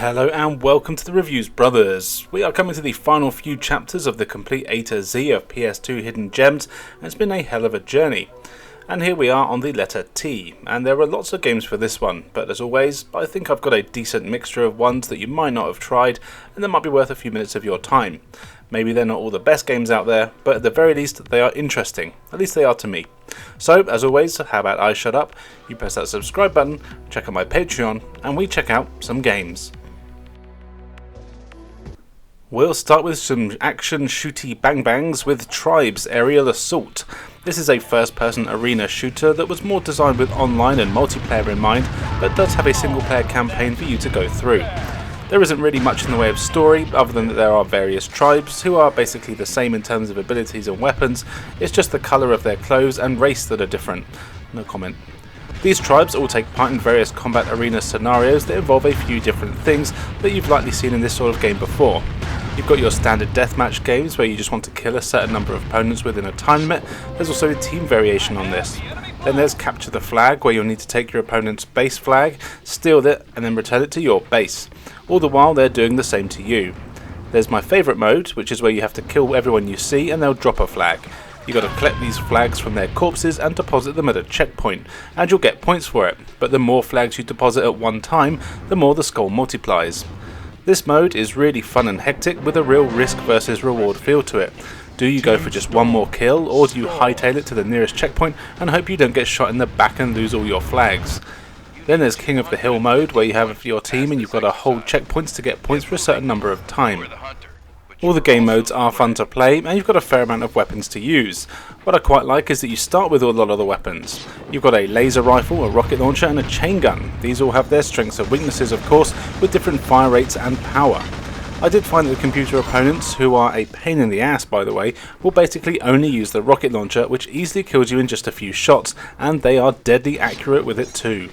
Hello and welcome to the Reviews Brothers. We are coming to the final few chapters of the complete A-Z of PS2 Hidden Gems, and it's been a hell of a journey. And here we are on the letter T, and there are lots of games for this one, but as always, I think I've got a decent mixture of ones that you might not have tried, and that might be worth a few minutes of your time. Maybe they're not all the best games out there, but at the very least they are interesting. At least they are to me. So, as always, how about I shut up, you press that subscribe button, check out my Patreon, and we check out some games. We'll start with some action shooty bang bangs with Tribes Aerial Assault. This is a first-person arena shooter that was more designed with online and multiplayer in mind, but does have a single-player campaign for you to go through. There isn't really much in the way of story, other than that there are various tribes who are basically the same in terms of abilities and weapons. It's just the colour of their clothes and race that are different. No comment. These tribes all take part in various combat arena scenarios that involve a few different things that you've likely seen in this sort of game before. You've got your standard deathmatch games where you just want to kill a certain number of opponents within a time limit. There's also a team variation on this. Then there's Capture the Flag, where you'll need to take your opponent's base flag, steal it, and then return it to your base. All the while they're doing the same to you. There's my favourite mode, which is where you have to kill everyone you see and they'll drop a flag. You've got to collect these flags from their corpses and deposit them at a checkpoint, and you'll get points for it, but the more flags you deposit at one time, the more the score multiplies. This mode is really fun and hectic with a real risk versus reward feel to it. Do you go for just one more kill, or do you hightail it to the nearest checkpoint and hope you don't get shot in the back and lose all your flags? Then there's King of the Hill mode, where you have your team and you've got to hold checkpoints to get points for a certain number of time. All the game modes are fun to play, and you've got a fair amount of weapons to use. What I quite like is that you start with a lot of the weapons. You've got a laser rifle, a rocket launcher and a chain gun. These all have their strengths and weaknesses, of course, with different fire rates and power. I did find that the computer opponents, who are a pain in the ass by the way, will basically only use the rocket launcher, which easily kills you in just a few shots, and they are deadly accurate with it too.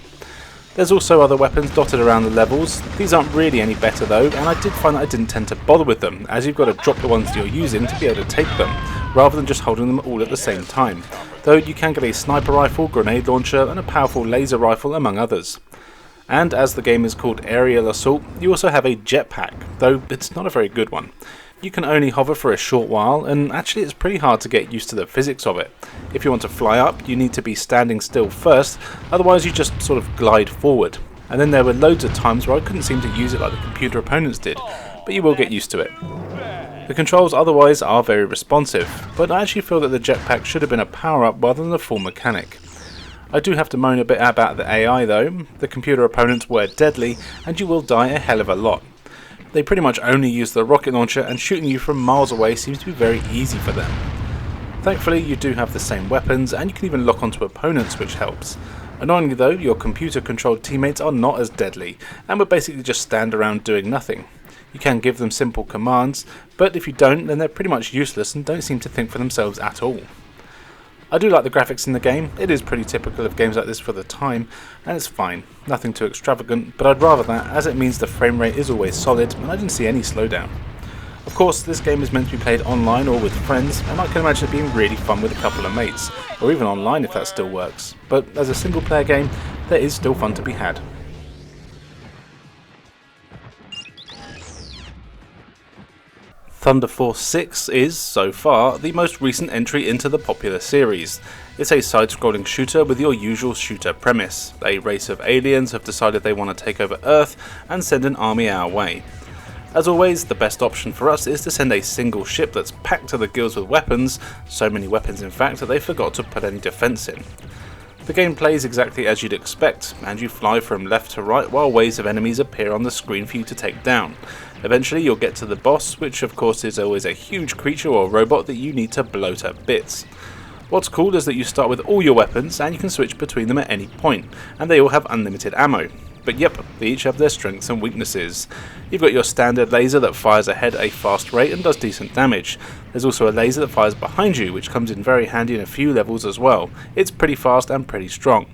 There's also other weapons dotted around the levels. These aren't really any better though, and I did find that I didn't tend to bother with them, as you've got to drop the ones you're using to be able to take them, rather than just holding them all at the same time. Though you can get a sniper rifle, grenade launcher and a powerful laser rifle among others. And as the game is called Aerial Assault, you also have a jetpack, though it's not a very good one. You can only hover for a short while, and actually it's pretty hard to get used to the physics of it. If you want to fly up, you need to be standing still first, otherwise you just sort of glide forward. And then there were loads of times where I couldn't seem to use it like the computer opponents did, but you will get used to it. The controls otherwise are very responsive, but I actually feel that the jetpack should have been a power-up rather than a full mechanic. I do have to moan a bit about the AI though. The computer opponents were deadly, and you will die a hell of a lot. They pretty much only use the rocket launcher, and shooting you from miles away seems to be very easy for them. Thankfully you do have the same weapons, and you can even lock onto opponents, which helps. Annoyingly though, your computer controlled teammates are not as deadly, and will basically just stand around doing nothing. You can give them simple commands, but if you don't, then they're pretty much useless and don't seem to think for themselves at all. I do like the graphics in the game. It is pretty typical of games like this for the time, and it's fine, nothing too extravagant, but I'd rather that, as it means the frame rate is always solid and I didn't see any slowdown. Of course, this game is meant to be played online or with friends, and I can imagine it being really fun with a couple of mates, or even online if that still works, but as a single player game, there is still fun to be had. Thunder Force 6 is, so far, the most recent entry into the popular series. It's a side-scrolling shooter with your usual shooter premise. A race of aliens have decided they want to take over Earth and send an army our way. As always, the best option for us is to send a single ship that's packed to the gills with weapons, so many weapons in fact that they forgot to put any defense in. The game plays exactly as you'd expect, and you fly from left to right while waves of enemies appear on the screen for you to take down. Eventually you'll get to the boss, which of course is always a huge creature or robot that you need to blow to bits. What's cool is that you start with all your weapons and you can switch between them at any point, and they all have unlimited ammo. But yep, they each have their strengths and weaknesses. You've got your standard laser that fires ahead at a fast rate and does decent damage. There's also a laser that fires behind you, which comes in very handy in a few levels as well. It's pretty fast and pretty strong.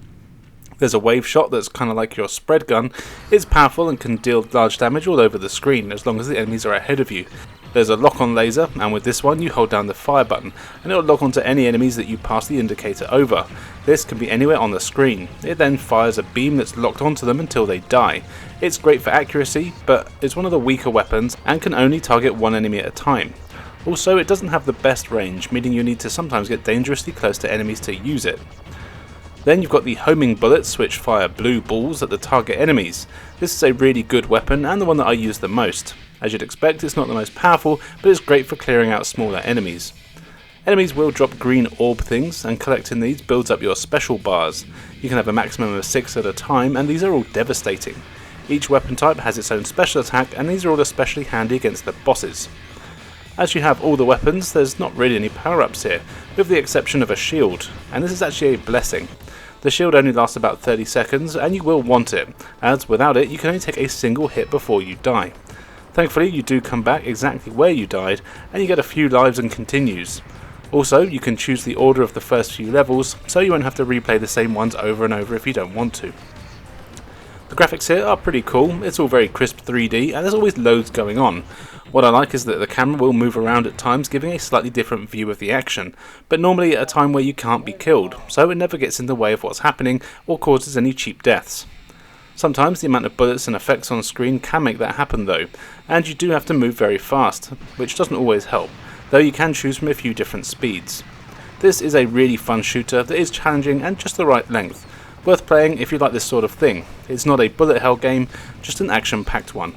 There's a wave shot that's kind of like your spread gun. It's powerful and can deal large damage all over the screen as long as the enemies are ahead of you. There's a lock-on laser, and with this one you hold down the fire button and it will lock onto any enemies that you pass the indicator over. This can be anywhere on the screen. It then fires a beam that's locked onto them until they die. It's great for accuracy, but it's one of the weaker weapons and can only target one enemy at a time. Also, it doesn't have the best range, meaning you need to sometimes get dangerously close to enemies to use it. Then you've got the homing bullets, which fire blue balls at the target enemies. This is a really good weapon and the one that I use the most. As you'd expect, it's not the most powerful, but it's great for clearing out smaller enemies. Enemies will drop green orb things, and collecting these builds up your special bars. You can have a maximum of 6 at a time, and these are all devastating. Each weapon type has its own special attack, and these are all especially handy against the bosses. As you have all the weapons, there's not really any power-ups here, with the exception of a shield, and this is actually a blessing. The shield only lasts about 30 seconds, and you will want it, as without it you can only take a single hit before you die. Thankfully, you do come back exactly where you died, and you get a few lives and continues. Also, you can choose the order of the first few levels, so you won't have to replay the same ones over and over if you don't want to. The graphics here are pretty cool. It's all very crisp 3D, and there's always loads going on. What I like is that the camera will move around at times, giving a slightly different view of the action, but normally at a time where you can't be killed, so it never gets in the way of what's happening or causes any cheap deaths. Sometimes the amount of bullets and effects on screen can make that happen though, and you do have to move very fast, which doesn't always help, though you can choose from a few different speeds. This is a really fun shooter that is challenging and just the right length, worth playing if you like this sort of thing. It's not a bullet hell game, just an action-packed one.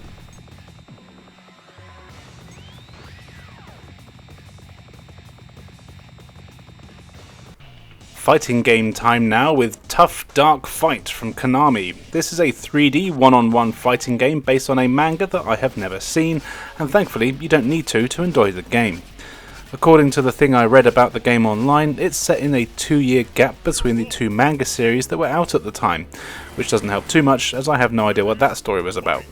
Fighting game time now with Tough Dark Fight from Konami. This is a 3D one-on-one fighting game based on a manga that I have never seen, and thankfully you don't need to enjoy the game. According to the thing I read about the game online, it's set in a 2-year gap between the 2 manga series that were out at the time, which doesn't help too much as I have no idea what that story was about.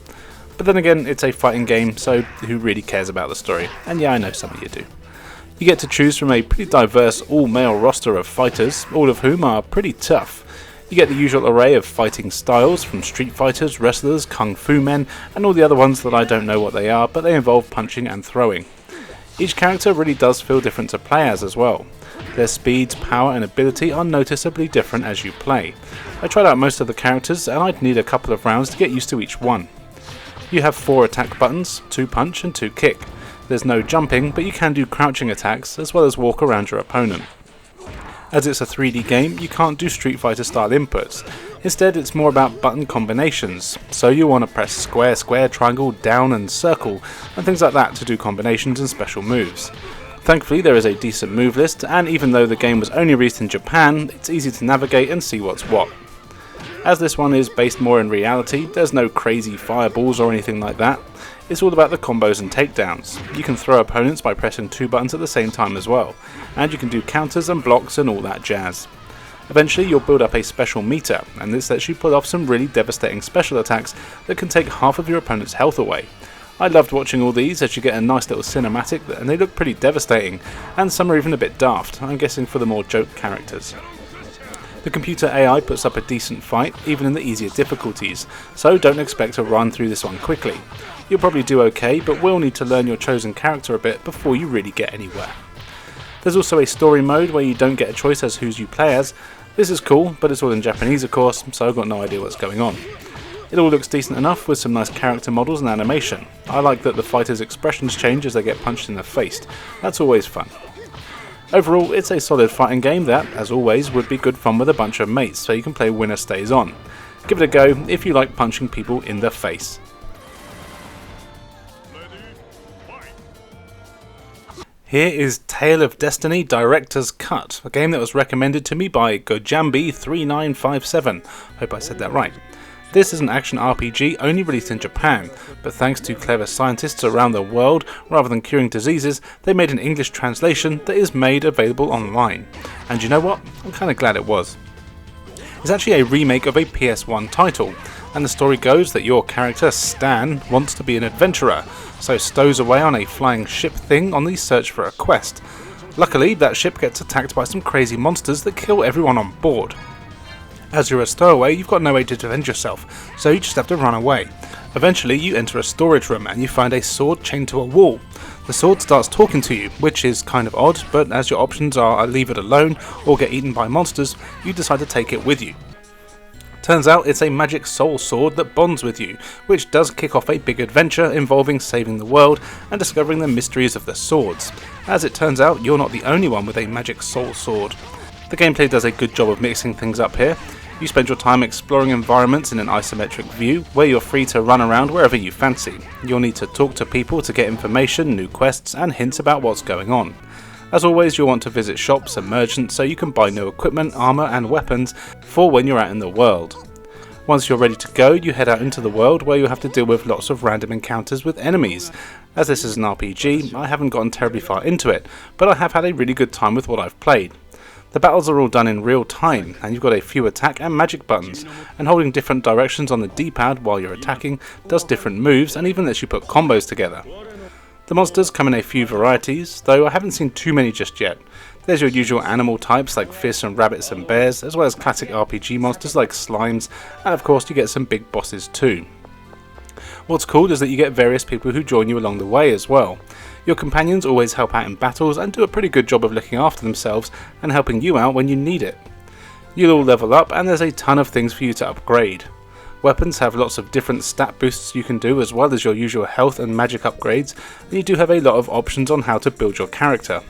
But then again, it's a fighting game, so who really cares about the story? And yeah, I know some of you do. You get to choose from a pretty diverse all-male roster of fighters, all of whom are pretty tough. You get the usual array of fighting styles from street fighters, wrestlers, kung fu men, and all the other ones that I don't know what they are, but they involve punching and throwing. Each character really does feel different to play as well. Their speeds, power and ability are noticeably different as you play. I tried out most of the characters and I'd need a couple of rounds to get used to each one. You have 4 attack buttons, 2 punch and 2 kick. There's no jumping, but you can do crouching attacks as well as walk around your opponent. As it's a 3D game, you can't do Street Fighter style inputs. Instead, it's more about button combinations, so you want to press square, square, triangle, down and circle, and things like that to do combinations and special moves. Thankfully, there is a decent move list, and even though the game was only released in Japan, it's easy to navigate and see what's what. As this one is based more in reality, there's no crazy fireballs or anything like that. It's all about the combos and takedowns. You can throw opponents by pressing 2 buttons at the same time as well, and you can do counters and blocks and all that jazz. Eventually you'll build up a special meter, and this lets you pull off some really devastating special attacks that can take half of your opponent's health away. I loved watching all these as you get a nice little cinematic and they look pretty devastating, and some are even a bit daft, I'm guessing for the more joke characters. The computer AI puts up a decent fight, even in the easier difficulties, so don't expect to run through this one quickly. You'll probably do okay, but will need to learn your chosen character a bit before you really get anywhere. There's also a story mode where you don't get a choice as who you play as. This is cool, but it's all in Japanese of course, so I've got no idea what's going on. It all looks decent enough with some nice character models and animation. I like that the fighters' expressions change as they get punched in the face. That's always fun. Overall, it's a solid fighting game that, as always, would be good fun with a bunch of mates, so you can play winner stays on. Give it a go if you like punching people in the face. Here is Tale of Destiny Director's Cut, a game that was recommended to me by Gojambi3957. Hope I said that right. This is an action RPG only released in Japan, but thanks to clever scientists around the world, rather than curing diseases, they made an English translation that is made available online. And you know what? I'm kind of glad it was. It's actually a remake of a PS1 title, and the story goes that your character, Stan, wants to be an adventurer, so stows away on a flying ship thing on the search for a quest. Luckily, that ship gets attacked by some crazy monsters that kill everyone on board. As you're a stowaway, you've got no way to defend yourself, so you just have to run away. Eventually you enter a storage room and you find a sword chained to a wall. The sword starts talking to you, which is kind of odd, but as your options are leave it alone or get eaten by monsters, you decide to take it with you. Turns out it's a magic soul sword that bonds with you, which does kick off a big adventure involving saving the world and discovering the mysteries of the swords. As it turns out, you're not the only one with a magic soul sword. The gameplay does a good job of mixing things up here. You spend your time exploring environments in an isometric view, where you're free to run around wherever you fancy. You'll need to talk to people to get information, new quests, and hints about what's going on. As always, you'll want to visit shops and merchants so you can buy new equipment, armour and weapons for when you're out in the world. Once you're ready to go, you head out into the world where you'll have to deal with lots of random encounters with enemies. As this is an RPG, I haven't gotten terribly far into it, but I have had a really good time with what I've played. The battles are all done in real time, and you've got a few attack and magic buttons, and holding different directions on the D-pad while you're attacking does different moves and even lets you put combos together. The monsters come in a few varieties, though I haven't seen too many just yet. There's your usual animal types like fish and rabbits and bears, as well as classic RPG monsters like slimes, and of course you get some big bosses too. What's cool is that you get various people who join you along the way as well. Your companions always help out in battles and do a pretty good job of looking after themselves and helping you out when you need it. You'll all level up and there's a ton of things for you to upgrade. Weapons have lots of different stat boosts you can do, as well as your usual health and magic upgrades, and you do have a lot of options on how to build your character.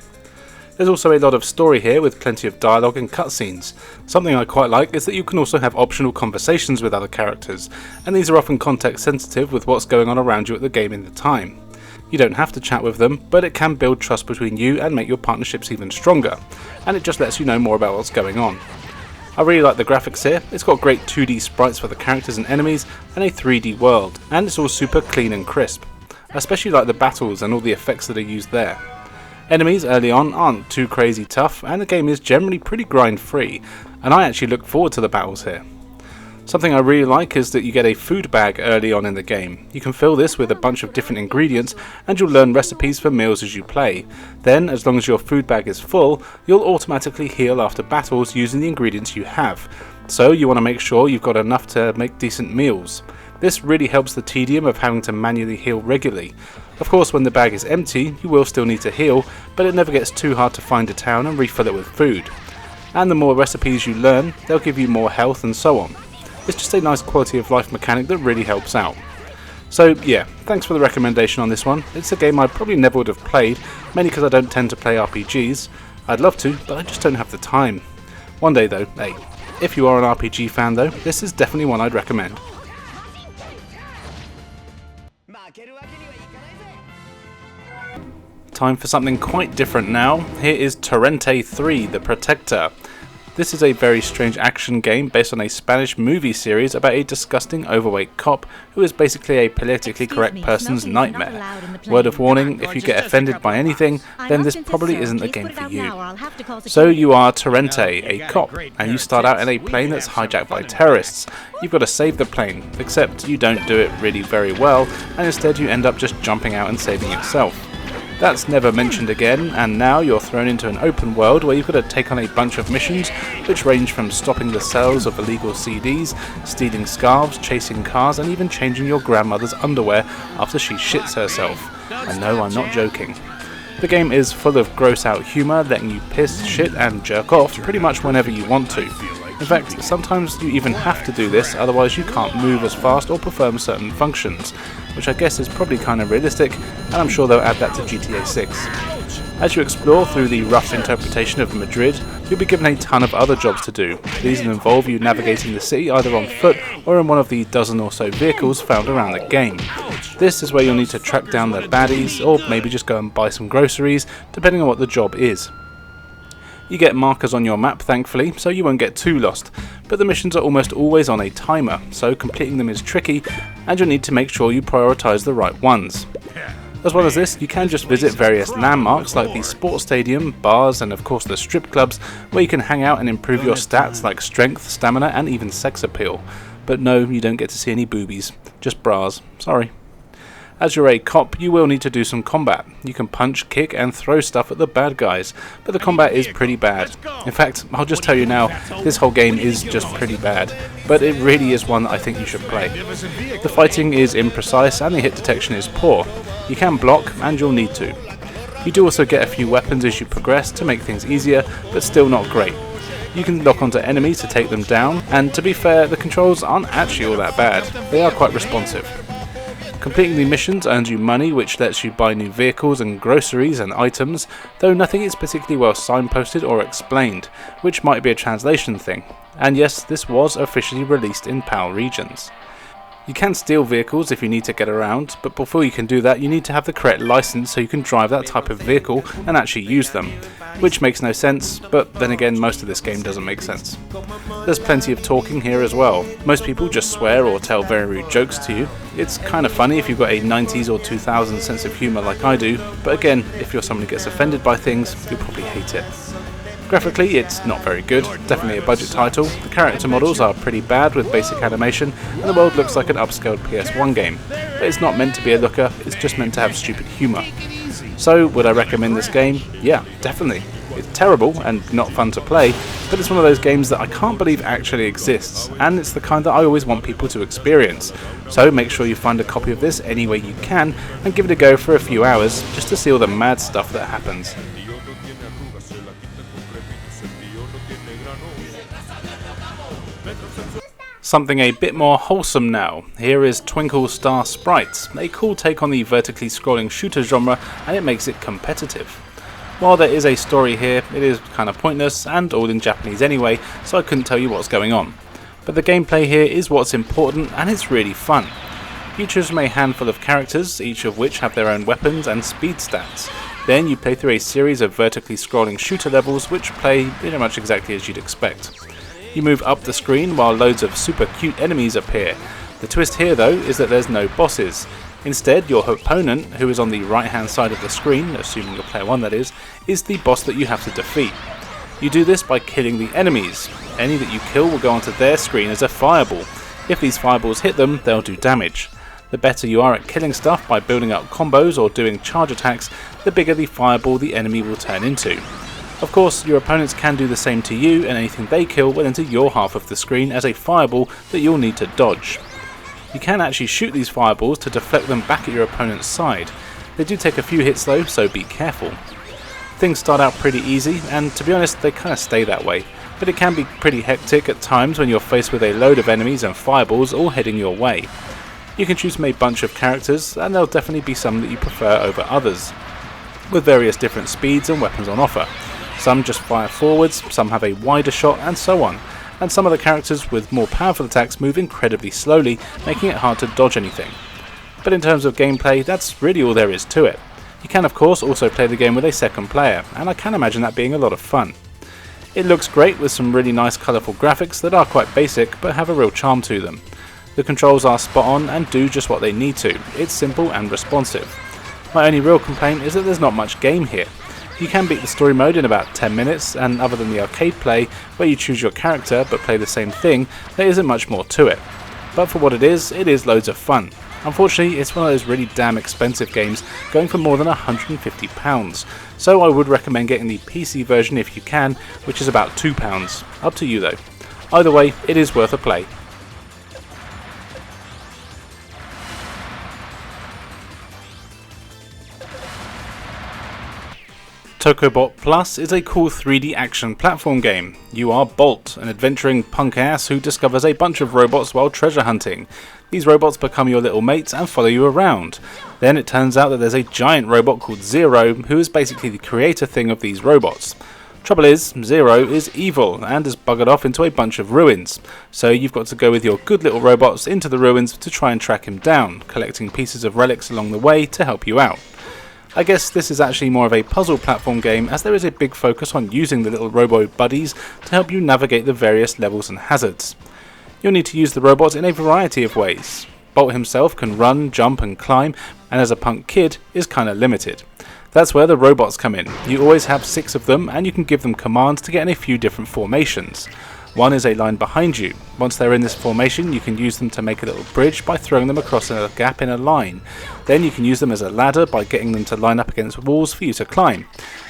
There's also a lot of story here with plenty of dialogue and cutscenes. Something I quite like is that you can also have optional conversations with other characters, and these are often context sensitive with what's going on around you at the game in the time. You don't have to chat with them, but it can build trust between you and make your partnerships even stronger, and it just lets you know more about what's going on. I really like the graphics here. It's got great 2D sprites for the characters and enemies, and a 3D world, and it's all super clean and crisp. I especially like the battles and all the effects that are used there. Enemies early on aren't too crazy tough, and the game is generally pretty grind free, and I actually look forward to the battles here. Something I really like is that you get a food bag early on in the game. You can fill this with a bunch of different ingredients and you'll learn recipes for meals as you play. Then, as long as your food bag is full, you'll automatically heal after battles using the ingredients you have. So you want to make sure you've got enough to make decent meals. This really helps the tedium of having to manually heal regularly. Of course, when the bag is empty, you will still need to heal, but it never gets too hard to find a town and refill it with food. And the more recipes you learn, they'll give you more health and so on. It's just a nice quality of life mechanic that really helps out. So yeah, thanks for the recommendation on this one. It's a game I probably never would have played, mainly because I don't tend to play RPGs. I'd love to, but I just don't have the time. One day though, hey, if you are an RPG fan though, this is definitely one I'd recommend. Time for something quite different now. Here is Torrente 3, The Protector. This is a very strange action game based on a Spanish movie series about a disgusting overweight cop who is basically a politically correct person's nightmare. Word of warning, if you get offended by anything, then this probably isn't the game for you. So you are Torrente, a cop, and you start out in a plane that's hijacked by terrorists. You've got to save the plane, except you don't do it really very well, and instead you end up just jumping out and saving yourself. That's never mentioned again, and now you're thrown into an open world where you've got to take on a bunch of missions which range from stopping the sales of illegal CDs, stealing scarves, chasing cars, and even changing your grandmother's underwear after she shits herself. And no, I'm not joking. The game is full of gross out humour, letting you piss, shit and jerk off pretty much whenever you want to. In fact, sometimes you even have to do this, otherwise you can't move as fast or perform certain functions, which I guess is probably kind of realistic, and I'm sure they'll add that to GTA 6. As you explore through the rough interpretation of Madrid, you'll be given a ton of other jobs to do. These will involve you navigating the city either on foot or in one of the dozen or so vehicles found around the game. This is where you'll need to track down the baddies, or maybe just go and buy some groceries, depending on what the job is. You get markers on your map, thankfully, so you won't get too lost, but the missions are almost always on a timer, so completing them is tricky, and you'll need to make sure you prioritise the right ones. As well as this, you can just visit various landmarks like the sports stadium, bars, and of course the strip clubs, where you can hang out and improve your stats like strength, stamina, and even sex appeal. But no, you don't get to see any boobies, just bras, sorry. As you're a cop, you will need to do some combat. You can punch, kick and throw stuff at the bad guys, but the combat is pretty bad. In fact, I'll just tell you now, this whole game is just pretty bad, but it really is one that I think you should play. The fighting is imprecise and the hit detection is poor. You can block, and you'll need to. You do also get a few weapons as you progress to make things easier, but still not great. You can lock onto enemies to take them down, and to be fair, the controls aren't actually all that bad. They are quite responsive. Completing the missions earns you money, which lets you buy new vehicles and groceries and items, though nothing is particularly well signposted or explained, which might be a translation thing. And yes, this was officially released in PAL regions. You can steal vehicles if you need to get around, but before you can do that you need to have the correct license so you can drive that type of vehicle and actually use them, which makes no sense, but then again most of this game doesn't make sense. There's plenty of talking here as well. Most people just swear or tell very rude jokes to you. It's kind of funny if you've got a 90s or 2000s sense of humour like I do, but again, if you're someone who gets offended by things, you'll probably hate it. Graphically, it's not very good, definitely a budget title. The character models are pretty bad with basic animation, and the world looks like an upscaled PS1 game. But it's not meant to be a looker, it's just meant to have stupid humour. So, would I recommend this game? Yeah, definitely. It's terrible and not fun to play, but it's one of those games that I can't believe actually exists, and it's the kind that I always want people to experience. So make sure you find a copy of this any way you can, and give it a go for a few hours, just to see all the mad stuff that happens. Something a bit more wholesome now. Here is Twinkle Star Sprites, a cool take on the vertically scrolling shooter genre, and it makes it competitive. While there is a story here, it is kind of pointless and all in Japanese anyway, so I couldn't tell you what's going on. But the gameplay here is what's important, and it's really fun. You choose from a handful of characters, each of which have their own weapons and speed stats. Then you play through a series of vertically scrolling shooter levels which play pretty much exactly as you'd expect. You move up the screen while loads of super cute enemies appear. The twist here though is that there's no bosses. Instead, your opponent, who is on the right hand side of the screen, assuming you're player 1 that is the boss that you have to defeat. You do this by killing the enemies. Any that you kill will go onto their screen as a fireball. If these fireballs hit them, they'll do damage. The better you are at killing stuff by building up combos or doing charge attacks, the bigger the fireball the enemy will turn into. Of course, your opponents can do the same to you, and anything they kill will enter your half of the screen as a fireball that you'll need to dodge. You can actually shoot these fireballs to deflect them back at your opponent's side. They do take a few hits though, so be careful. Things start out pretty easy, and to be honest, they kind of stay that way, but it can be pretty hectic at times when you're faced with a load of enemies and fireballs all heading your way. You can choose from a bunch of characters, and there'll definitely be some that you prefer over others, with various different speeds and weapons on offer. Some just fire forwards, some have a wider shot, and so on. And some of the characters with more powerful attacks move incredibly slowly, making it hard to dodge anything. But in terms of gameplay, that's really all there is to it. You can of course also play the game with a second player, and I can imagine that being a lot of fun. It looks great with some really nice colourful graphics that are quite basic but have a real charm to them. The controls are spot on and do just what they need to. It's simple and responsive. My only real complaint is that there's not much game here. You can beat the story mode in about 10 minutes, and other than the arcade play, where you choose your character but play the same thing, there isn't much more to it. But for what it is loads of fun. Unfortunately, it's one of those really damn expensive games, going for more than £150, so I would recommend getting the PC version if you can, which is about £2. Up to you though. Either way, it is worth a play. Tokobot Plus is a cool 3D action platform game. You are Bolt, an adventuring punk ass who discovers a bunch of robots while treasure hunting. These robots become your little mates and follow you around. Then it turns out that there's a giant robot called Zero, who is basically the creator thing of these robots. Trouble is, Zero is evil and has buggered off into a bunch of ruins. So you've got to go with your good little robots into the ruins to try and track him down, collecting pieces of relics along the way to help you out. I guess this is actually more of a puzzle platform game, as there is a big focus on using the little robo buddies to help you navigate the various levels and hazards. You'll need to use the robots in a variety of ways. Bolt himself can run, jump and climb, and as a punk kid is kinda limited. That's where the robots come in. You always have 6 of them, and you can give them commands to get in a few different formations. One is a line behind you. Once they're in this formation, you can use them to make a little bridge by throwing them across a gap in a line. Then you can use them as a ladder by getting them to line up against walls for you to climb.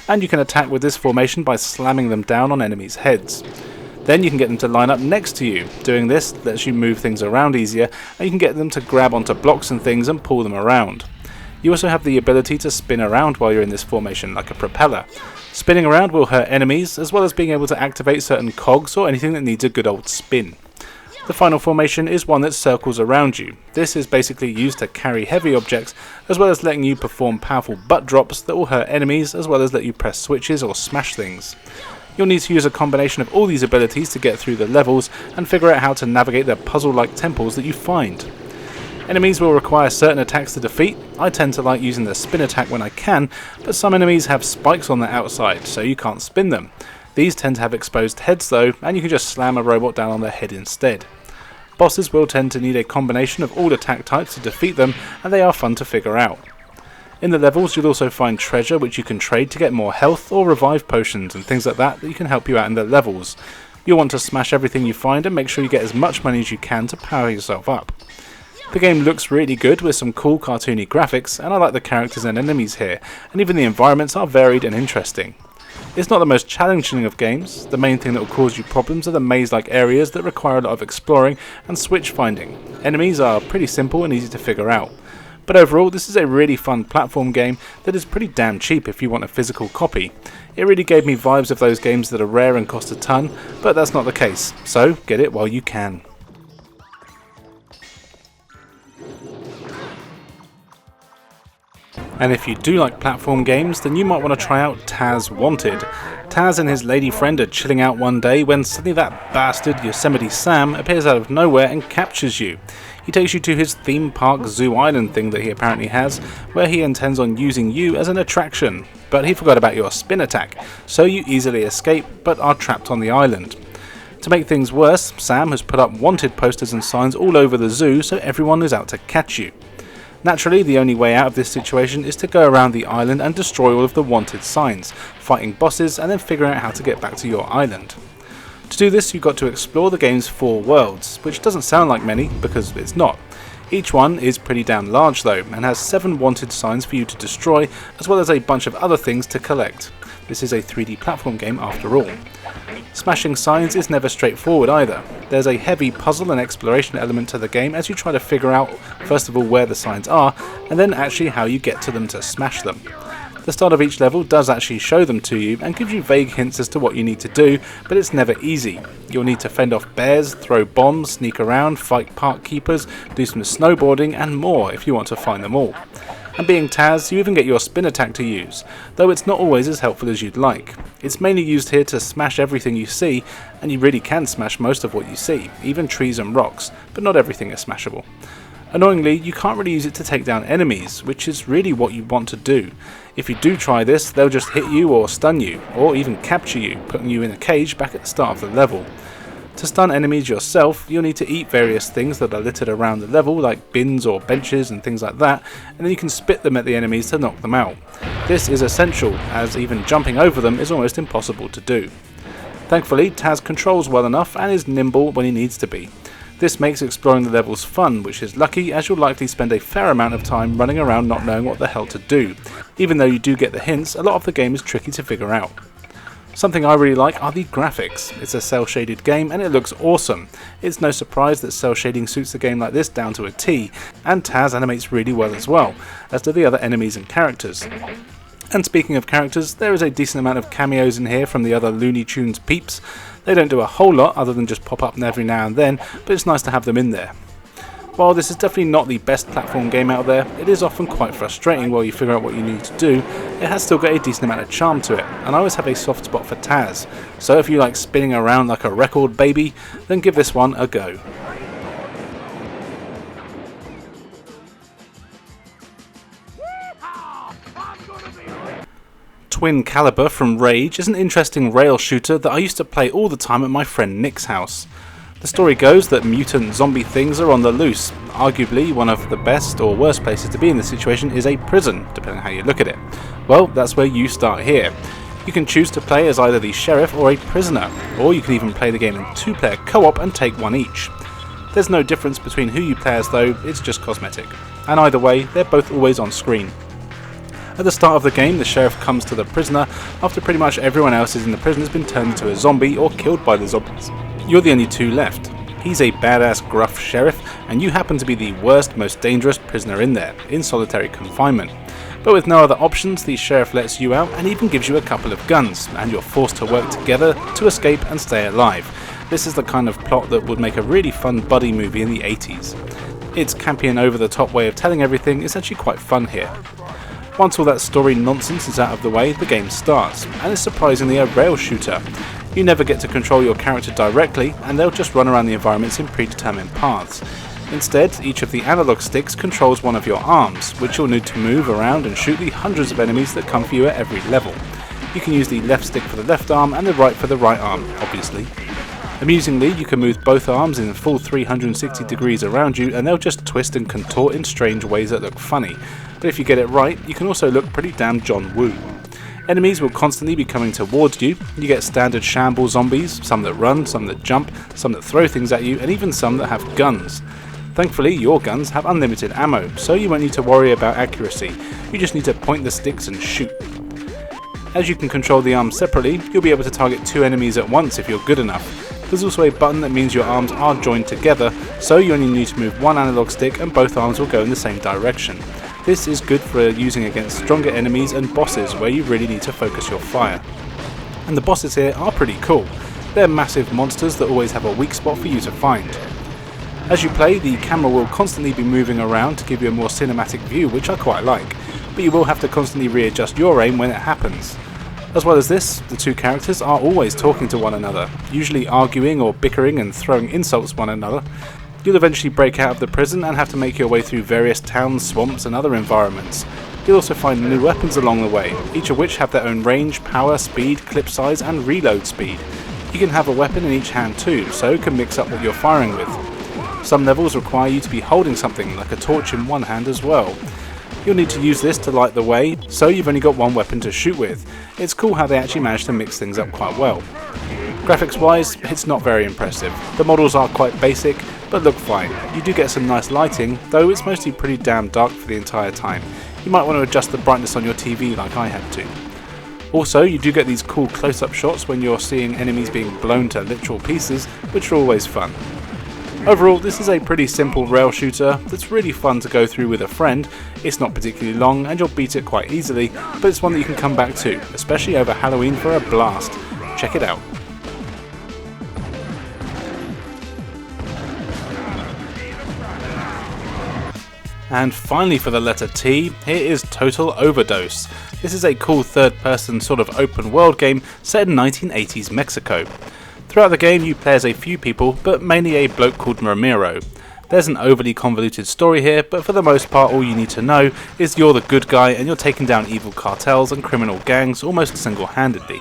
And you can attack with this formation by slamming them down on enemies' heads. Then you can get them to line up next to you. Doing this lets you move things around easier, and you can get them to grab onto blocks and things and pull them around. You also have the ability to spin around while you're in this formation, like a propeller. Spinning around will hurt enemies, as well as being able to activate certain cogs or anything that needs a good old spin. The final formation is one that circles around you. This is basically used to carry heavy objects, as well as letting you perform powerful butt drops that will hurt enemies, as well as let you press switches or smash things. You'll need to use a combination of all these abilities to get through the levels and figure out how to navigate the puzzle-like temples that you find. Enemies will require certain attacks to defeat. I tend to like using the spin attack when I can, but some enemies have spikes on the outside, so you can't spin them. These tend to have exposed heads though, and you can just slam a robot down on their head instead. Bosses will tend to need a combination of all attack types to defeat them, and they are fun to figure out. In the levels you'll also find treasure which you can trade to get more health or revive potions and things like that you can help you out in the levels. You'll want to smash everything you find and make sure you get as much money as you can to power yourself up. The game looks really good with some cool cartoony graphics, and I like the characters and enemies here, and even the environments are varied and interesting. It's not the most challenging of games. The main thing that will cause you problems are the maze-like areas that require a lot of exploring and switch finding. Enemies are pretty simple and easy to figure out. But overall, this is a really fun platform game that is pretty damn cheap if you want a physical copy. It really gave me vibes of those games that are rare and cost a ton, but that's not the case, so get it while you can. And if you do like platform games, then you might want to try out Taz Wanted. Taz and his lady friend are chilling out one day when suddenly that bastard Yosemite Sam appears out of nowhere and captures you. He takes you to his theme park Zoo Island thing that he apparently has, where he intends on using you as an attraction. But he forgot about your spin attack, so you easily escape but are trapped on the island. To make things worse, Sam has put up wanted posters and signs all over the zoo so everyone is out to catch you. Naturally, the only way out of this situation is to go around the island and destroy all of the wanted signs, fighting bosses and then figuring out how to get back to your island. To do this, you've got to explore the game's 4 worlds, which doesn't sound like many because it's not. Each one is pretty damn large though, and has 7 wanted signs for you to destroy, as well as a bunch of other things to collect. This is a 3D platform game after all. Smashing signs is never straightforward either. There's a heavy puzzle and exploration element to the game as you try to figure out first of all where the signs are, and then actually how you get to them to smash them. The start of each level does actually show them to you and gives you vague hints as to what you need to do, but it's never easy. You'll need to fend off bears, throw bombs, sneak around, fight park keepers, do some snowboarding and more if you want to find them all. And being Taz, you even get your spin attack to use, though it's not always as helpful as you'd like. It's mainly used here to smash everything you see, and you really can smash most of what you see, even trees and rocks, but not everything is smashable. Annoyingly, you can't really use it to take down enemies, which is really what you want to do. If you do try this, they'll just hit you or stun you, or even capture you, putting you in a cage back at the start of the level. To stun enemies yourself, you'll need to eat various things that are littered around the level, like bins or benches and things like that, and then you can spit them at the enemies to knock them out. This is essential, as even jumping over them is almost impossible to do. Thankfully, Taz controls well enough and is nimble when he needs to be. This makes exploring the levels fun, which is lucky as you'll likely spend a fair amount of time running around not knowing what the hell to do. Even though you do get the hints, a lot of the game is tricky to figure out. Something I really like are the graphics. It's a cel-shaded game and it looks awesome. It's no surprise that cel shading suits a game like this down to a T, and Taz animates really well as well, as do the other enemies and characters. And speaking of characters, there is a decent amount of cameos in here from the other Looney Tunes peeps. They don't do a whole lot other than just pop up every now and then, but it's nice to have them in there. While this is definitely not the best platform game out there, it is often quite frustrating while you figure out what you need to do. It has still got a decent amount of charm to it, and I always have a soft spot for Taz, so if you like spinning around like a record baby, then give this one a go. Twinkle from Rage is an interesting rail shooter that I used to play all the time at my friend Nick's house. The story goes that mutant zombie things are on the loose. Arguably, one of the best or worst places to be in this situation is a prison, depending on how you look at it. Well, that's where you start here. You can choose to play as either the sheriff or a prisoner, or you can even play the game in 2-player co-op and take one each. There's no difference between who you play as though, it's just cosmetic. And either way, they're both always on screen. At the start of the game, the sheriff comes to the prisoner after pretty much everyone else in the prison has been turned into a zombie or killed by the zombies. You're the only two left. He's a badass gruff sheriff, and you happen to be the worst, most dangerous prisoner in there, in solitary confinement. But with no other options, the sheriff lets you out and even gives you a couple of guns, and you're forced to work together to escape and stay alive. This is the kind of plot that would make a really fun buddy movie in the 80s. Its campy and over-the-top way of telling everything is actually quite fun here. Once all that story nonsense is out of the way, the game starts, and it's surprisingly a rail shooter. You never get to control your character directly, and they'll just run around the environments in predetermined paths. Instead, each of the analog sticks controls one of your arms, which you'll need to move around and shoot the hundreds of enemies that come for you at every level. You can use the left stick for the left arm and the right for the right arm, obviously. Amusingly, you can move both arms in full 360 degrees around you, and they'll just twist and contort in strange ways that look funny. But if you get it right, you can also look pretty damn John Woo. Enemies will constantly be coming towards you. You get standard shamble zombies, some that run, some that jump, some that throw things at you, and even some that have guns. Thankfully, your guns have unlimited ammo, so you won't need to worry about accuracy. You just need to point the sticks and shoot. As you can control the arms separately, you'll be able to target 2 enemies at once if you're good enough. There's also a button that means your arms are joined together, so you only need to move one analog stick and both arms will go in the same direction. This is good for using against stronger enemies and bosses where you really need to focus your fire. And the bosses here are pretty cool. They're massive monsters that always have a weak spot for you to find. As you play, the camera will constantly be moving around to give you a more cinematic view, which I quite like, but you will have to constantly readjust your aim when it happens. As well as this, the two characters are always talking to one another, usually arguing or bickering and throwing insults at one another. You'll eventually break out of the prison and have to make your way through various towns, swamps and other environments. You'll also find new weapons along the way, each of which have their own range, power, speed, clip size and reload speed. You can have a weapon in each hand too, so you can mix up what you're firing with. Some levels require you to be holding something, like a torch in one hand as well. You'll need to use this to light the way, so you've only got one weapon to shoot with. It's cool how they actually managed to mix things up quite well. Graphics wise, it's not very impressive. The models are quite basic, but look fine. You do get some nice lighting, though it's mostly pretty damn dark for the entire time. You might want to adjust the brightness on your TV like I had to. Also, you do get these cool close-up shots when you're seeing enemies being blown to literal pieces, which are always fun. Overall, this is a pretty simple rail shooter that's really fun to go through with a friend. It's not particularly long and you'll beat it quite easily, but it's one that you can come back to, especially over Halloween for a blast. Check it out. And finally for the letter T, here is Total Overdose. This is a cool third-person sort of open-world game set in 1980s Mexico. Throughout the game you play as a few people, but mainly a bloke called Ramiro. There's an overly convoluted story here, but for the most part all you need to know is you're the good guy and you're taking down evil cartels and criminal gangs almost single-handedly.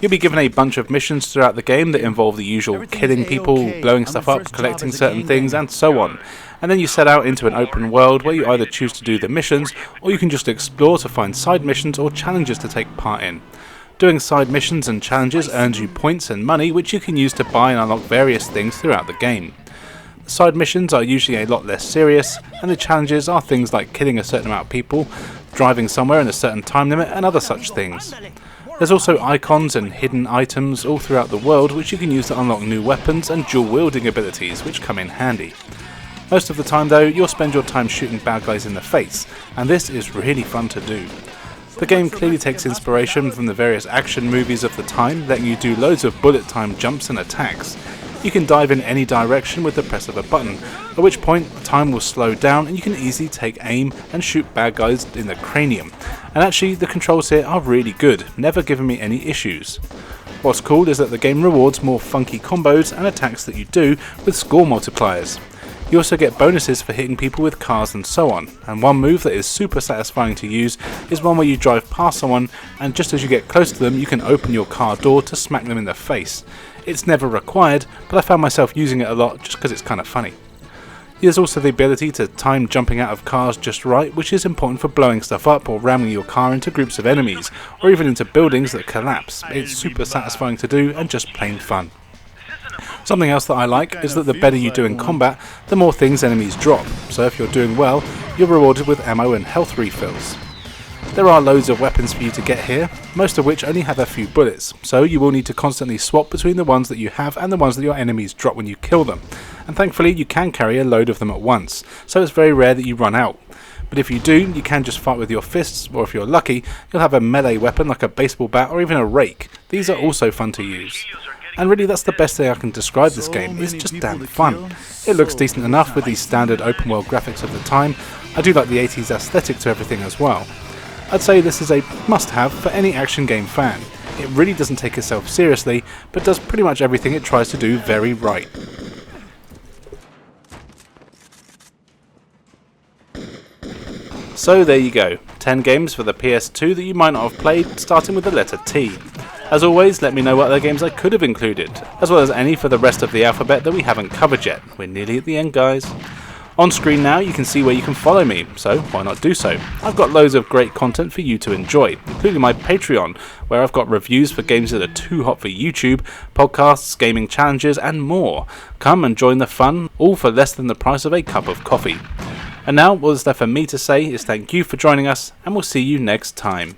You'll be given a bunch of missions throughout the game that involve the usual killing people, blowing stuff up, collecting certain things and so on. And then you set out into an open world where you either choose to do the missions or you can just explore to find side missions or challenges to take part in. Doing side missions and challenges earns you points and money which you can use to buy and unlock various things throughout the game. The side missions are usually a lot less serious, and the challenges are things like killing a certain amount of people, driving somewhere in a certain time limit and other such things. There's also icons and hidden items all throughout the world which you can use to unlock new weapons and dual wielding abilities which come in handy. Most of the time though, you'll spend your time shooting bad guys in the face, and this is really fun to do. The game clearly takes inspiration from the various action movies of the time, letting you do loads of bullet time jumps and attacks. You can dive in any direction with the press of a button, at which point time will slow down and you can easily take aim and shoot bad guys in the cranium. And actually the controls here are really good, never giving me any issues. What's cool is that the game rewards more funky combos and attacks that you do with score multipliers. You also get bonuses for hitting people with cars and so on, and one move that is super satisfying to use is one where you drive past someone and just as you get close to them you can open your car door to smack them in the face. It's never required, but I found myself using it a lot just because it's kind of funny. There's also the ability to time jumping out of cars just right, which is important for blowing stuff up or ramming your car into groups of enemies, or even into buildings that collapse. It's super satisfying to do and just plain fun. Something else that I like is that the better you do in combat, the more things enemies drop, so if you're doing well, you're rewarded with ammo and health refills. There are loads of weapons for you to get here, most of which only have a few bullets, so you will need to constantly swap between the ones that you have and the ones that your enemies drop when you kill them, and thankfully you can carry a load of them at once, so it's very rare that you run out. But if you do, you can just fight with your fists, or if you're lucky, you'll have a melee weapon like a baseball bat or even a rake. These are also fun to use. And really that's the best way I can describe this game, it's just damn fun. It looks decent enough with these standard open world graphics of the time. I do like the 80s aesthetic to everything as well. I'd say this is a must-have for any action game fan. It really doesn't take itself seriously, but does pretty much everything it tries to do very right. So there you go, 10 games for the PS2 that you might not have played, starting with the letter T. As always, let me know what other games I could have included, as well as any for the rest of the alphabet that we haven't covered yet. We're nearly at the end, guys. On screen now you can see where you can follow me, so why not do so? I've got loads of great content for you to enjoy, including my Patreon, where I've got reviews for games that are too hot for YouTube, podcasts, gaming challenges and more. Come and join the fun, all for less than the price of a cup of coffee. And now, all that's left for me to say is thank you for joining us, and we'll see you next time.